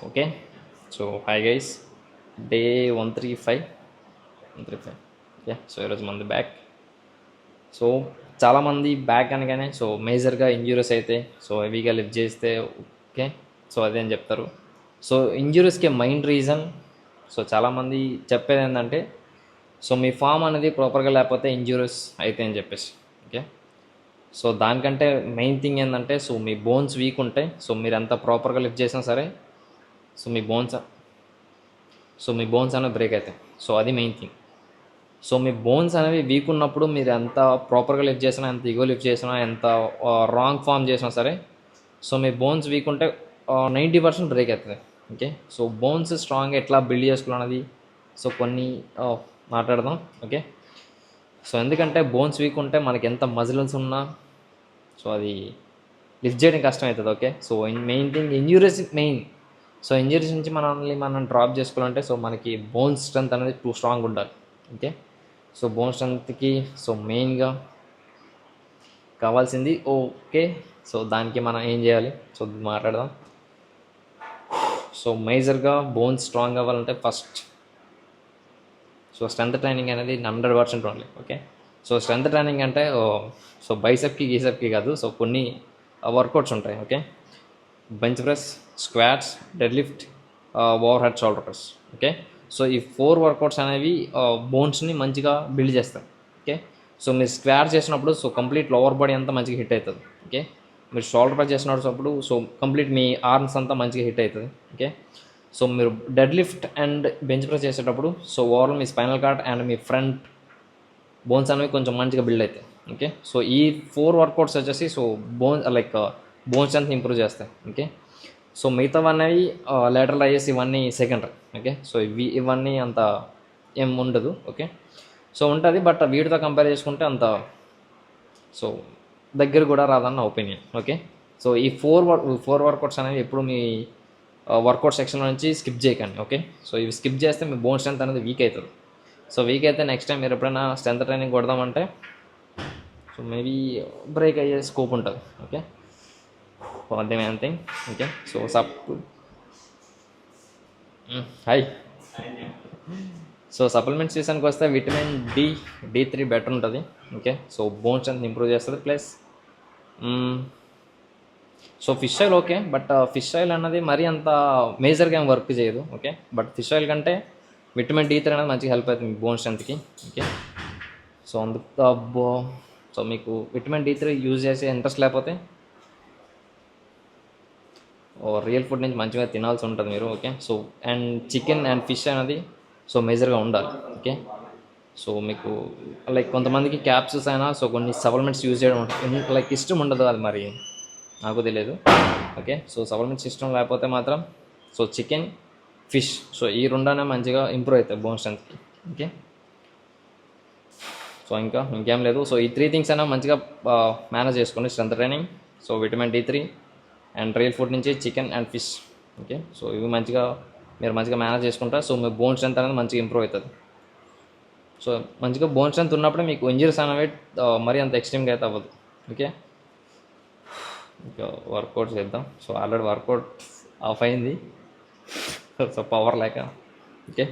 Okay. So hi guys, day 135 135. Okay, so ఈరోజు మంది back. So చాలామంది బ్యాక్ అనగానే సో మేజర్గా ఇంజురీస్ అయితే సో హెవీగా లిఫ్ట్ చేస్తే ఓకే, సో అదే అని చెప్తారు. సో ఇంజురీస్కి మైండ్ రీజన్, సో చాలామంది చెప్పేది ఏంటంటే సో మీ ఫామ్ అనేది ప్రాపర్గా లేకపోతే ఇంజురీస్ అయితే అని చెప్పేసి. ఓకే, సో దానికంటే మెయిన్ థింగ్ ఏంటంటే సో మీ బోన్స్ వీక్ ఉంటాయి. సో మీరు ఎంత ప్రాపర్గా లిఫ్ట్ చేసినా సరే సో మీ బోన్స్ అనేవి బ్రేక్ అవుతాయి. సో అది మెయిన్ థింగ్. సో మీ బోన్స్ అనేవి వీక్ ఉన్నప్పుడు మీరు ఎంత ప్రాపర్గా లిఫ్ట్ చేసినా, ఎంత ఈగో లిఫ్ట్ చేసినా, ఎంత రాంగ్ ఫామ్ చేసినా సరే సో మీ బోన్స్ వీక్ ఉంటే 90% బ్రేక్ అవుతుంది. ఓకే, సో బోన్స్ స్ట్రాంగ్ ఎట్లా బిల్డ్ చేసుకోవాలన్నది సో కొన్ని మాట్లాడదాం. ఓకే, సో ఎందుకంటే బోన్స్ వీక్ ఉంటే మనకి ఎంత మజిల్స్ ఉన్నా సో అది లిఫ్ట్ చేయడం కష్టం అవుతుంది. Okay, so main thing injuries main. So injuries నుంచి మనం డ్రాప్ చేసుకోవాలంటే సో మనకి బోన్ స్ట్రెంత్ అనేది టూ స్ట్రాంగ్ ఉండాలి. ఓకే, సో బోన్ స్ట్రెంత్కి సో మెయిన్గా కావాల్సింది ఓకే. సో దానికి మనం ఏం చేయాలి సో మాట్లాడదాం. సో మేజర్గా బోన్స్ స్ట్రాంగ్ అవ్వాలంటే ఫస్ట్ సో స్ట్రెంత్ ట్రైనింగ్ అనేది 100% ఉండాలి. ఓకే, సో స్ట్రెంత్ ట్రైనింగ్ అంటే సో బైసెప్కి గీసెప్కి కాదు, సో కొన్ని వర్కౌట్స్ ఉంటాయి. Okay, bench press, squats, dead lift, over head shoulder press. Okay, so ఈ 4 వర్కౌట్స్ అనేవి బోన్స్ని మంచిగా బిల్డ్ చేస్తాయి. ఓకే, సో మీరు స్క్వాట్ చేసినప్పుడు సో కంప్లీట్ లోవర్ బాడీ అంతా మంచిగా హిట్ అవుతుంది. ఓకే, మీరు షోల్డర్ ప్రెస్ చేసినప్పుడు సో కంప్లీట్ మీ ఆర్మ్స్ అంతా మంచిగా హిట్ అవుతుంది. ఓకే, సో మీరు dead lift and bench press చేసేటప్పుడు సో ఓవరాల్ మీ స్పైనల్ కార్డ్ అండ్ మీ ఫ్రంట్ బోన్స్ అనేవి కొంచెం మంచిగా బిల్డ్ అవుతాయి. ఓకే, సో ఈ 4 వర్కౌట్స్ వచ్చేసి సో బోన్ స్ట్రెంత్ ఇంప్రూవ్ చేస్తాయి. ఓకే, సో మిగతావన్నీ లేటరల్ అయ్యేసి ఇవన్నీ సెకండరీ. ఓకే, సో ఇవన్నీ అంత ఏం ఉండదు. ఓకే, సో ఉంటుంది, బట్ వీటితో కంపేర్ చేసుకుంటే అంత సో దగ్గర కూడా రాదన్న ఒపీనియన్. ఓకే, సో ఈ ఫోర్ వర్కౌట్స్ అనేవి ఎప్పుడు మీ వర్కౌట్ సెక్షన్లో నుంచి స్కిప్ చేయకండి. ఓకే, సో ఇవి స్కిప్ చేస్తే మీ బోన్ స్ట్రెంత్ అనేది వీక్ అవుతుంది. సో వీక్ అయితే నెక్స్ట్ టైం మీరు ఎప్పుడైనా స్ట్రెంత్ ట్రైనింగ్ కొడదామంటే సో మేబీ బ్రేక్ అయ్యే స్కోప్ ఉంటుంది. Okay, the main thing. Okay, so hi. So supplements విషయానికి వస్తే విటమిన్ D3 బెటర్ ఉంటుంది. Okay, so bone strength improve చేస్తుంది. Plus so fish oil okay, but fish oil అన్నది మరీ అంత మేజర్గా ఏం వర్క్ చేయదు. ఓకే, బట్ ఫిష్ ఆయిల్ కంటే విటమిన్ D3 అనేది మంచిగా హెల్ప్ అవుతుంది మీ బోన్ స్ట్రెంత్కి. ఓకే, సో అందుకు సో మీకు విటమిన్ D3 యూజ్ చేసే ఇంట్రెస్ట్ లేకపోతే రియల్ ఫుడ్ నుంచి మంచిగా తినాల్సి ఉంటుంది మీరు. Okay, so and chicken and fish అనేది సో మేజర్గా ఉండాలి. ఓకే, సో మీకు లైక్ కొంతమందికి క్యాప్సూల్స్ అయినా సో కొన్ని సప్లిమెంట్స్ యూజ్ చేయడం లైక్ ఇష్టం ఉండదు, అది మరి నాకు తెలియదు. ఓకే, సో సప్లిమెంట్స్ ఇష్టం లేకపోతే మాత్రం సో చికెన్, ఫిష్, సో ఈ రెండనే మంచిగా ఇంప్రూవ్ అవుతాయి బోన్ స్ట్రెంత్కి. ఓకే, సో ఇంకేం లేదు. సో ఈ 3 థింగ్స్ అయినా మంచిగా మేనేజ్ చేసుకోండి strength training. So vitamin D3 and real food నుంచి chicken and fish. Okay, so ఇవి మీరు మంచిగా మేనేజ్ చేసుకుంటారు. సో మీ బోన్ స్ట్రెంత్ అనేది మంచిగా ఇంప్రూవ్ అవుతుంది. సో మంచిగా బోన్ స్ట్రెంత్ ఉన్నప్పుడే మీకు ఇంజరీస్ అనేవి మరీ అంత ఎక్స్ట్రీమ్గా అయితే అవ్వదు. ఓకే, ఇంకా వర్కౌట్ చేద్దాం. సో ఆల్రెడీ వర్కౌట్ ఆఫ్ అయింది సో పవర్ లేక. ఓకే.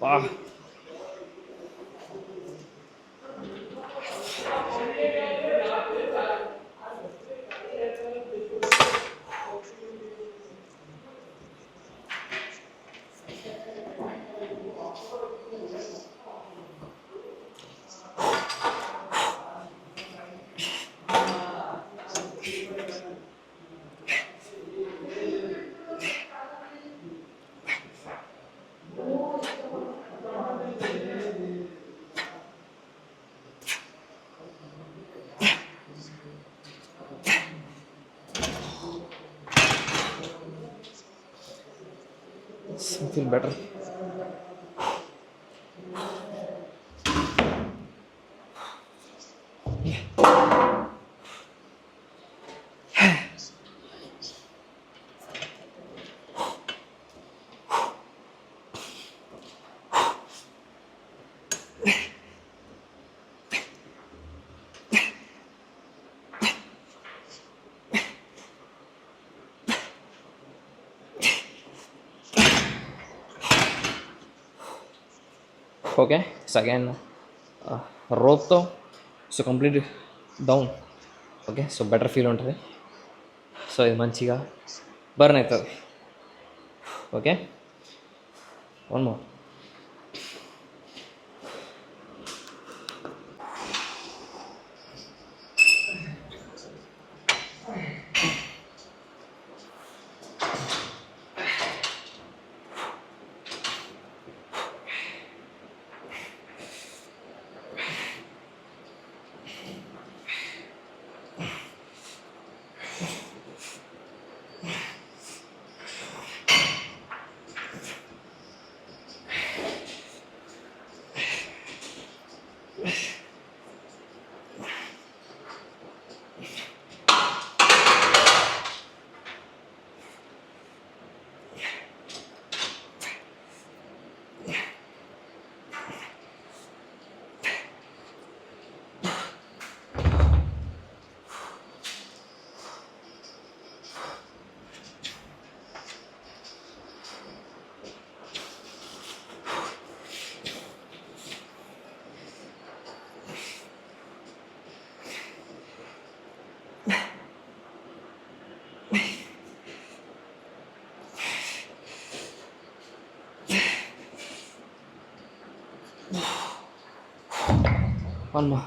వా. Feel better. ఓకే సెకండ్ రోప్తో so complete down. Okay so better feel ఉంటుంది. సో ఇది మంచిగా బర్న్ అవుతుంది. Okay one more. One more.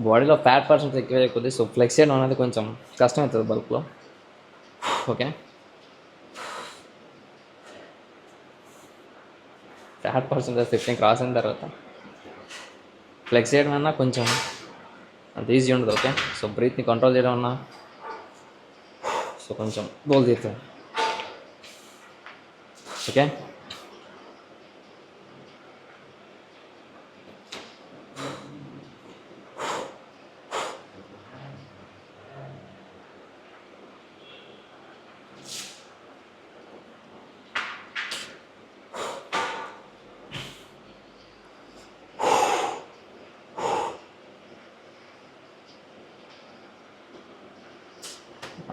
బాడీలో ఫ్యాట్ పర్సెంట్ ఎక్కువ కొద్ది సో ఫ్లెక్స్ చేయడం అనేది కొంచెం కష్టమవుతుంది బల్క్లో. ఓకే, ఫ్యాట్ పర్సెంటేజ్ 15 క్రాస్ అయిన తర్వాత ఫ్లెక్స్ చేయడం అన్నా కొంచెం అంత ఈజీ ఉండదు. ఓకే, సో బ్రీత్ని కంట్రోల్ చేయడం అన్నా సో కొంచెం గోల్ తీరుతుంది. Okay,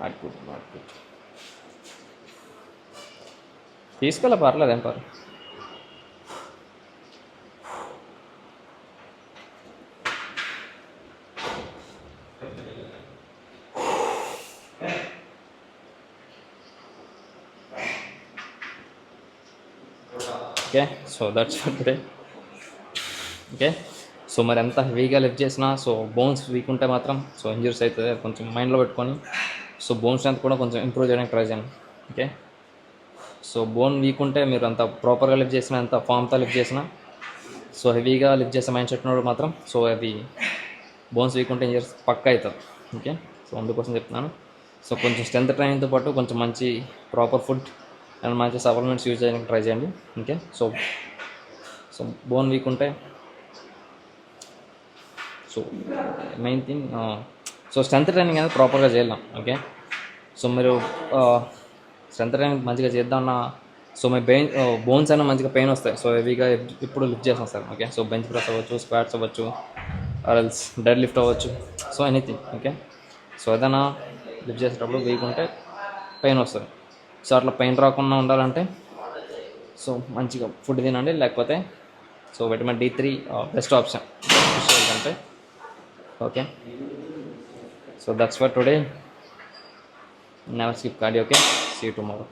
not good not good. తీసుకెళ్ళ పర్లేదు, ఏం పర్లేదు. Okay, so that's for today. Okay, so మరి ఎంత హెవీగా లిఫ్ట్ చేసినా సో బోన్స్ వీక్ ఉంటే మాత్రం సో ఇంజరీస్ అవుతుంది. కొంచెం మైండ్లో పెట్టుకొని సో బోన్ స్ట్రెంత్ కూడా కొంచెం ఇంప్రూవ్ చేయడానికి ట్రై చేయండి. ఓకే, సో బోన్ వీక్ ఉంటే మీరు అంత ప్రాపర్గా లిఫ్ట్ చేసినా, ఎంత ఫామ్తో లిఫ్ట్ చేసినా, సో హెవీగా లిఫ్ట్ చేసే మైండ్ సెట్ ఉన్నప్పుడు మాత్రం సో అవి బోన్స్ వీక్ ఉంటే ఇంజరీస్ పక్కా అవుతుంది. ఓకే, సో అందుకోసం చెప్తున్నాను. సో కొంచెం స్ట్రెంత్ ట్రైనింగ్తో పాటు కొంచెం మంచి ప్రాపర్ ఫుడ్ అండ్ మంచి సప్లిమెంట్స్ యూజ్ చేయడానికి ట్రై చేయండి. Okay, so so bone weak ఉంటే so main thing so strength training అనేది ప్రాపర్గా చేయాలి. ఓకే, సో మీరు స్ట్రెంత్ ట్రైనింగ్ మంచిగా చేద్దామన్నా సో మీ బోన్స్ అయినా మంచిగా పెయిన్ వస్తాయి. సో హెవీగా ఇప్పుడు లిఫ్ట్ చేస్తాం sir. Okay, so bench press అవ్వచ్చు, స్క్వాట్స్ అవ్వచ్చు, ఆర్ఎల్స్ డెడ్ లిఫ్ట్ అవ్వచ్చు, సో ఎనీథింగ్. ఓకే, సో ఏదైనా లిఫ్ట్ చేసేటప్పుడు వీక్ ఉంటే పెయిన్ వస్తుంది. సో అట్లా పెయిన్ రాకుండా ఉండాలంటే సో మంచిగా ఫుడ్ తినండి. లేకపోతే so vitamin D3 best option అంటే. Okay, so that's for today. Never skip cardio. Okay, see you tomorrow.